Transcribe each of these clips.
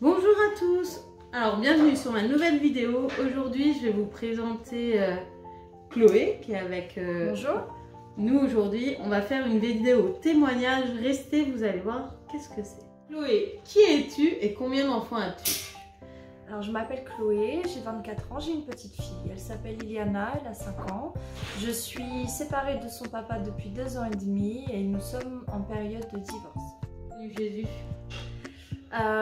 Bonjour à tous. Alors bienvenue sur ma nouvelle vidéo. Aujourd'hui je vais vous présenter Chloé qui est avec Bonjour. nous aujourd'hui. On va faire une vidéo témoignage. Restez, vous allez voir qu'est-ce que c'est. Chloé, qui es-tu et combien d'enfants as-tu? Alors je m'appelle Chloé, j'ai 24 ans, j'ai une petite fille. Elle s'appelle Iliana, elle a 5 ans. Je suis séparée de son papa depuis 2 ans et demi et nous sommes en période de divorce. Salut Jésus.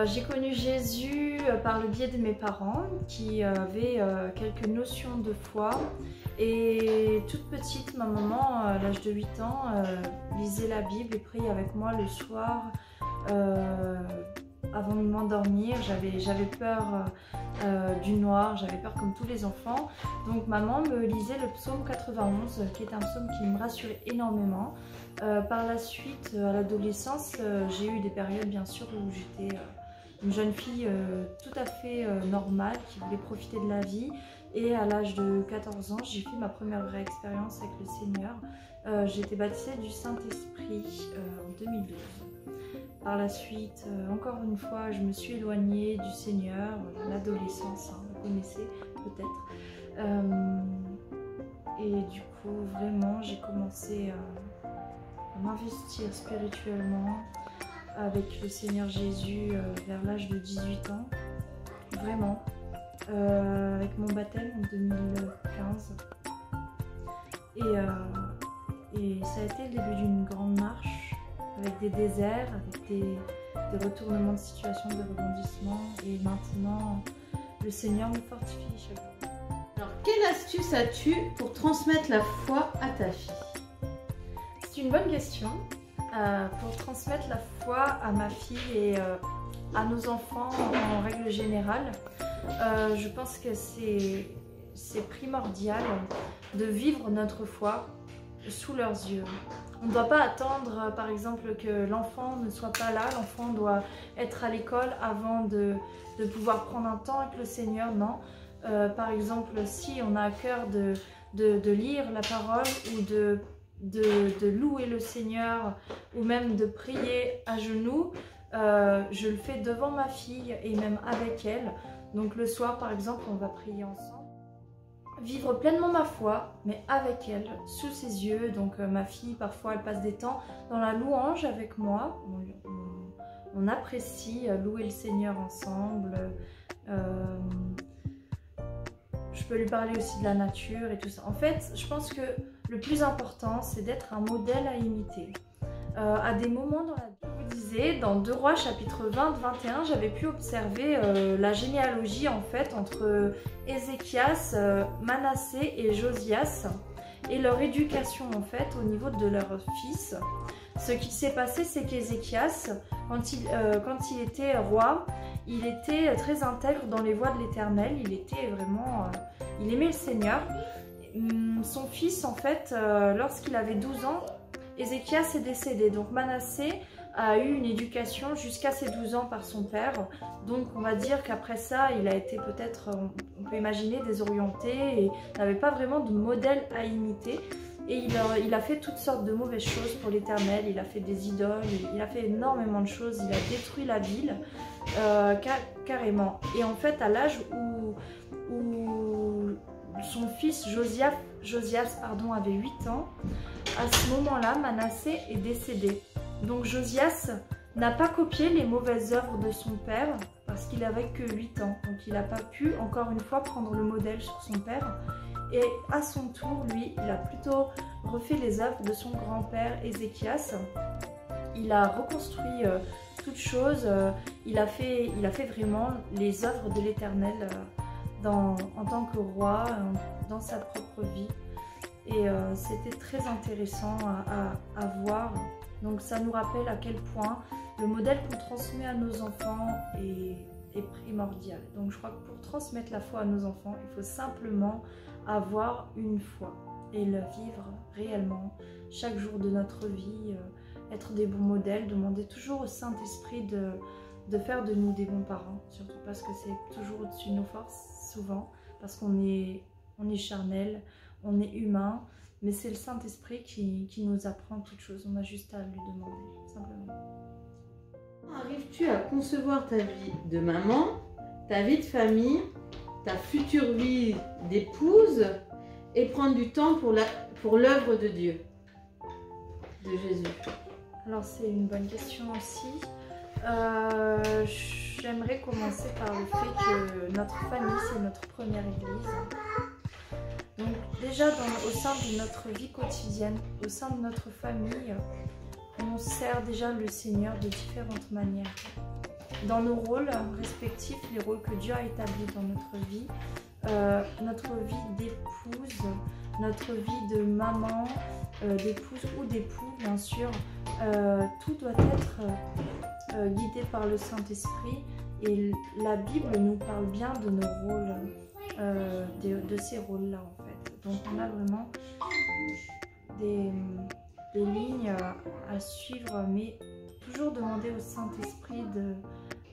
J'ai connu Jésus par le biais de mes parents qui avaient quelques notions de foi. Et toute petite, ma maman, à l'âge de 8 ans, lisait la Bible et priait avec moi le soir. Avant de m'endormir, j'avais peur du noir, j'avais peur comme tous les enfants. Donc maman me lisait le psaume 91, qui est un psaume qui me rassurait énormément. Par la suite, à l'adolescence, j'ai eu des périodes bien sûr où j'étais une jeune fille tout à fait normale, qui voulait profiter de la vie. Et à l'âge de 14 ans, j'ai fait ma première vraie expérience avec le Seigneur. J'ai été baptisée du Saint-Esprit en 2012. Par la suite, encore une fois, je me suis éloignée du Seigneur, l'adolescence, hein, vous connaissez peut-être. Et du coup, vraiment, j'ai commencé à m'investir spirituellement avec le Seigneur Jésus vers l'âge de 18 ans. Vraiment, avec mon baptême en 2015. Et ça a été le début d'une grande marche, avec des déserts, avec des retournements de situation, des rebondissements. Et maintenant, le Seigneur me fortifie chaque jour. Alors quelle astuce as-tu pour transmettre la foi à ta fille? C'est une bonne question. Pour transmettre la foi à ma fille et à nos enfants en règle générale, je pense que c'est primordial de vivre notre foi sous leurs yeux. On ne doit pas attendre, par exemple, que l'enfant ne soit pas là. L'enfant doit être à l'école avant de pouvoir prendre un temps avec le Seigneur. Non. Par exemple, si on a à cœur de lire la parole ou de louer le Seigneur ou même de prier à genoux, je le fais devant ma fille et même avec elle. Donc le soir, par exemple, on va prier ensemble. Vivre pleinement ma foi, mais avec elle, sous ses yeux. Donc ma fille, parfois, elle passe des temps dans la louange avec moi. On apprécie louer le Seigneur ensemble. Je peux lui parler aussi de la nature et tout ça. En fait, je pense que le plus important, c'est d'être un modèle à imiter. À des moments dans la vie, je vous disais, dans 2 Rois chapitre 20-21, j'avais pu observer la généalogie en fait entre Ézéchias, Manassé et Josias et leur éducation en fait au niveau de leurs fils. Ce qui s'est passé, c'est qu'Ézéchias, quand il était roi, il était très intègre dans les voies de l'Éternel. Il était vraiment, il aimait le Seigneur. Son fils en fait, lorsqu'il avait 12 ans, Ézéchias est décédé, donc Manassé a eu une éducation jusqu'à ses 12 ans par son père. Donc on va dire qu'après ça, il a été peut-être, on peut imaginer, désorienté et n'avait pas vraiment de modèle à imiter. Et il a fait toutes sortes de mauvaises choses pour l'Éternel, il a fait des idoles, il a fait énormément de choses, il a détruit la ville, carrément. Et en fait, à l'âge où son fils Josias avait 8 ans, à ce moment-là, Manassé est décédé. Donc Josias n'a pas copié les mauvaises œuvres de son père parce qu'il avait que 8 ans. Donc il n'a pas pu, encore une fois, prendre le modèle sur son père. Et à son tour, lui, il a plutôt refait les œuvres de son grand-père Ézéchias. Il a reconstruit toutes choses. Il a fait vraiment les œuvres de l'Éternel en tant que roi, dans sa propre vie. Et c'était très intéressant à voir. Donc ça nous rappelle à quel point le modèle qu'on transmet à nos enfants est primordial. Donc je crois que pour transmettre la foi à nos enfants, il faut simplement avoir une foi et la vivre réellement chaque jour de notre vie, être des bons modèles, demander toujours au Saint-Esprit de faire de nous des bons parents, surtout parce que c'est toujours au-dessus de nos forces, souvent, parce qu'on est charnel, on est humain, mais c'est le Saint-Esprit qui nous apprend toutes choses. On a juste à lui demander, simplement. Arrives-tu à concevoir ta vie de maman, ta vie de famille, ta future vie d'épouse et prendre du temps pour l'œuvre de Dieu, de Jésus? Alors c'est une bonne question aussi. J'aimerais commencer par le fait que notre famille, c'est notre première église. Donc déjà au sein de notre vie quotidienne, au sein de notre famille, on sert déjà le Seigneur de différentes manières. Dans nos rôles respectifs, les rôles que Dieu a établis dans notre vie d'épouse, notre vie de maman, d'épouse ou d'époux bien sûr, tout doit être guidé par le Saint-Esprit et la Bible nous parle bien de nos rôles, de ces rôles-là en fait. Donc on a vraiment des lignes à suivre, mais toujours demander au Saint-Esprit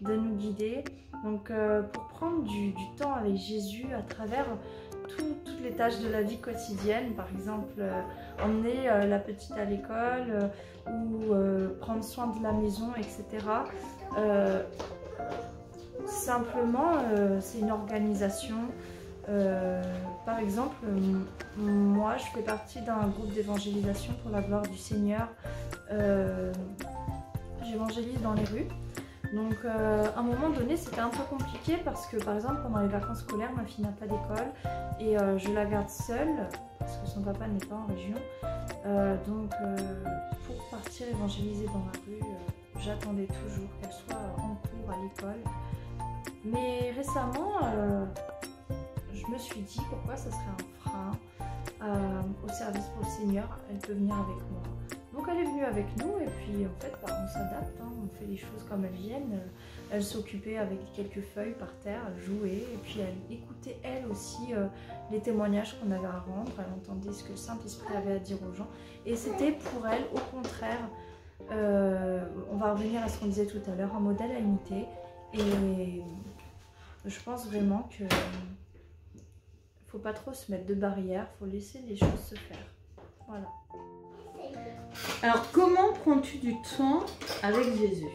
de nous guider. Donc pour prendre du temps avec Jésus à travers toutes les tâches de la vie quotidienne, par exemple emmener la petite à l'école ou prendre soin de la maison, etc. Simplement, c'est une organisation. Par exemple, moi je fais partie d'un groupe d'évangélisation pour la gloire du Seigneur. J'évangélise dans les rues. Donc à un moment donné c'était un peu compliqué parce que par exemple pendant les vacances scolaires ma fille n'a pas d'école et je la garde seule parce que son papa n'est pas en région. Pour partir évangéliser dans la rue, j'attendais toujours qu'elle soit en cours à l'école. Mais récemment je me suis dit pourquoi ça serait un frein au service pour le Seigneur, elle peut venir avec moi. Donc elle est venue avec nous et puis en fait on s'adapte, hein, on fait les choses comme elles viennent. Elle s'occupait avec quelques feuilles par terre, elle jouait et puis elle écoutait elle aussi les témoignages qu'on avait à rendre, elle entendait ce que le Saint-Esprit avait à dire aux gens et c'était pour elle au contraire, on va revenir à ce qu'on disait tout à l'heure, un modèle à imiter et je pense vraiment que faut pas trop se mettre de barrières, faut laisser les choses se faire. Voilà. Alors, comment prends-tu du temps avec Jésus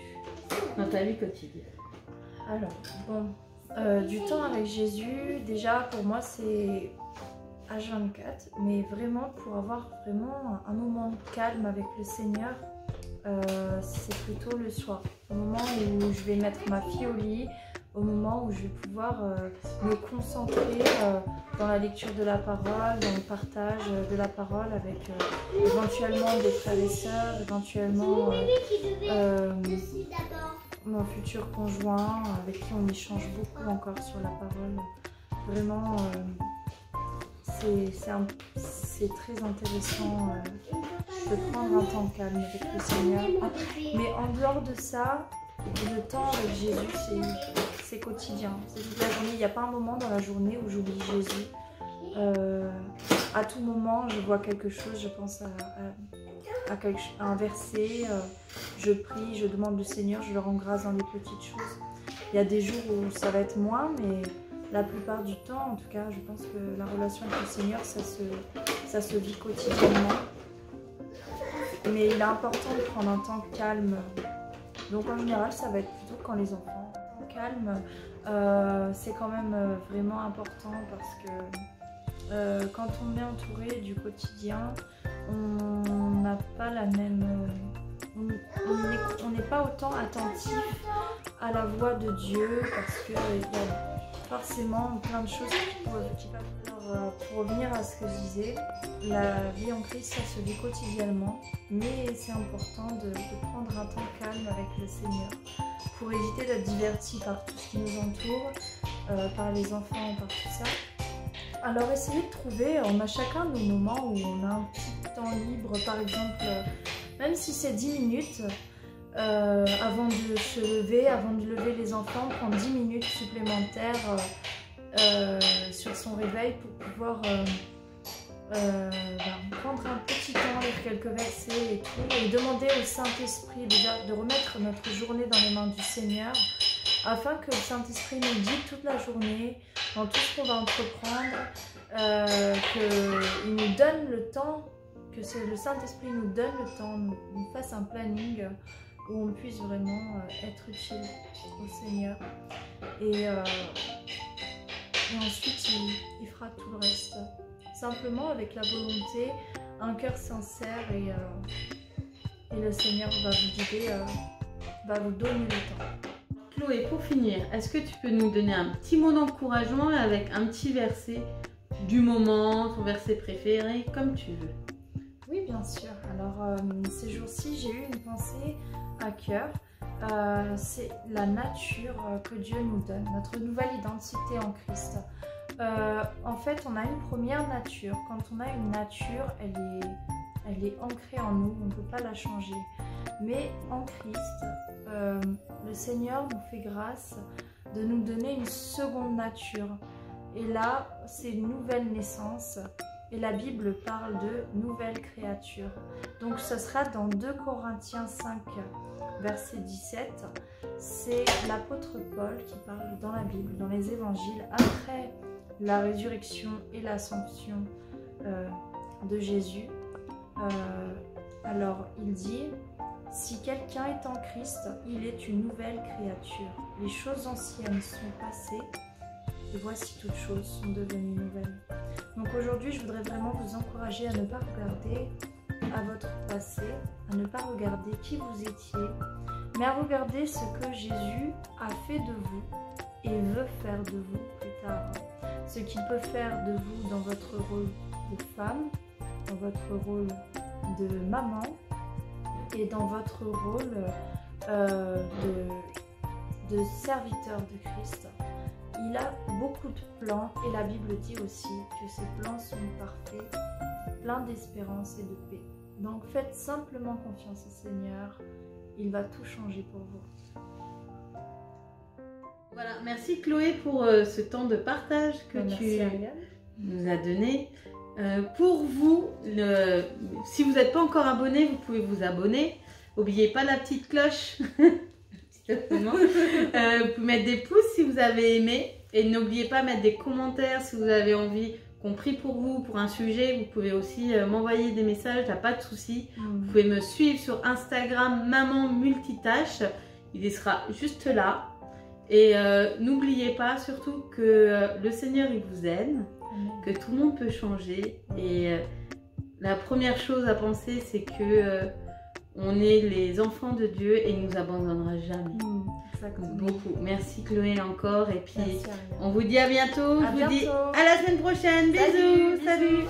dans ta vie quotidienne? Alors, bon, du temps avec Jésus, déjà pour moi c'est H24, mais vraiment pour avoir vraiment un moment calme avec le Seigneur, c'est plutôt le soir. Au moment où je vais mettre ma fille au lit, au moment où je vais pouvoir me concentrer dans la lecture de la parole, dans le partage de la parole avec éventuellement des frères et sœurs, éventuellement mon futur conjoint avec qui on échange beaucoup encore sur la parole. Vraiment, c'est très intéressant de prendre un temps calme avec le Seigneur. Mais en dehors de ça, le temps avec Jésus, c'est quotidien, c'est toute la journée. Il n'y a pas un moment dans la journée où j'oublie Jésus. À tout moment, je vois quelque chose, je pense à un verset, je prie, je demande au Seigneur, je le rends grâce dans les petites choses. Il y a des jours où ça va être moins, mais la plupart du temps, en tout cas, je pense que la relation avec le Seigneur, ça se vit quotidiennement. Mais il est important de prendre un temps calme. Donc en général, ça va être plutôt quand les enfants sont calmes. C'est quand même vraiment important parce que quand on est entouré du quotidien, on n'a pas la même... on n'est pas autant attentif à la voix de Dieu parce qu'il y a forcément plein de choses qui peuvent... Alors, pour revenir à ce que je disais, la vie en Christ, ça se vit quotidiennement, mais c'est important de prendre un temps calme avec le Seigneur pour éviter d'être diverti par tout ce qui nous entoure, par les enfants, par tout ça. Alors essayez de trouver, on a chacun nos moments où on a un petit temps libre, par exemple, même si c'est 10 minutes, avant de se lever, avant de lever les enfants, prendre 10 minutes supplémentaires sur son réveil pour pouvoir prendre un petit temps, lire quelques versets et tout, et demander au Saint-Esprit déjà de remettre notre journée dans les mains du Seigneur, afin que le Saint-Esprit nous guide toute la journée, dans tout ce qu'on va entreprendre, qu'il nous donne le temps, que le Saint-Esprit nous donne le temps, nous fasse un planning où on puisse vraiment être utile au Seigneur. Et ensuite, il fera tout le reste. Simplement avec la volonté, un cœur sincère et le Seigneur va vous guider, va vous donner le temps. Chloé, pour finir, est-ce que tu peux nous donner un petit mot d'encouragement avec un petit verset du moment, ton verset préféré, comme tu veux? Oui, bien sûr. Alors, ces jours-ci, j'ai eu une pensée à cœur. C'est la nature que Dieu nous donne, notre nouvelle identité en Christ. En fait, on a une première nature. Quand on a une nature, elle est ancrée en nous, on ne peut pas la changer. Mais en Christ, le Seigneur nous fait grâce de nous donner une seconde nature. Et là, c'est une nouvelle naissance. Et la Bible parle de nouvelle créature. Donc ce sera dans 2 Corinthiens 5, verset 17. C'est l'apôtre Paul qui parle dans la Bible, dans les évangiles, après la résurrection et l'ascension de Jésus. Alors il dit, si quelqu'un est en Christ, il est une nouvelle créature. Les choses anciennes sont passées et voici toutes choses sont devenues nouvelles. Donc aujourd'hui, je voudrais vraiment vous encourager à ne pas regarder à votre passé, à ne pas regarder qui vous étiez, mais à regarder ce que Jésus a fait de vous et veut faire de vous plus tard. Ce qu'il peut faire de vous dans votre rôle de femme, dans votre rôle de maman et dans votre rôle de serviteur de Christ. Il a beaucoup de plans et la Bible dit aussi que ces plans sont parfaits, pleins d'espérance et de paix. Donc faites simplement confiance au Seigneur, il va tout changer pour vous. Voilà, merci Chloé pour ce temps de partage que tu nous as donné. Pour vous, si vous n'êtes pas encore abonné, vous pouvez vous abonner. N'oubliez pas la petite cloche. Vous pouvez mettre des pouces si vous avez aimé. Et n'oubliez pas de mettre des commentaires si vous avez envie qu'on prie pour vous, pour un sujet. Vous pouvez aussi m'envoyer des messages, il n'y a pas de souci. Vous pouvez me suivre sur Instagram, Maman Multitâche. Il sera juste là. Et n'oubliez pas surtout que le Seigneur il vous aime, que tout le monde peut changer. Et la première chose à penser, c'est que on est les enfants de Dieu et il ne nous abandonnera jamais. Exactement. Beaucoup. Merci Chloé encore. Et puis on vous dit à bientôt. Je vous dis bientôt. à la semaine prochaine. Bisous. Salut.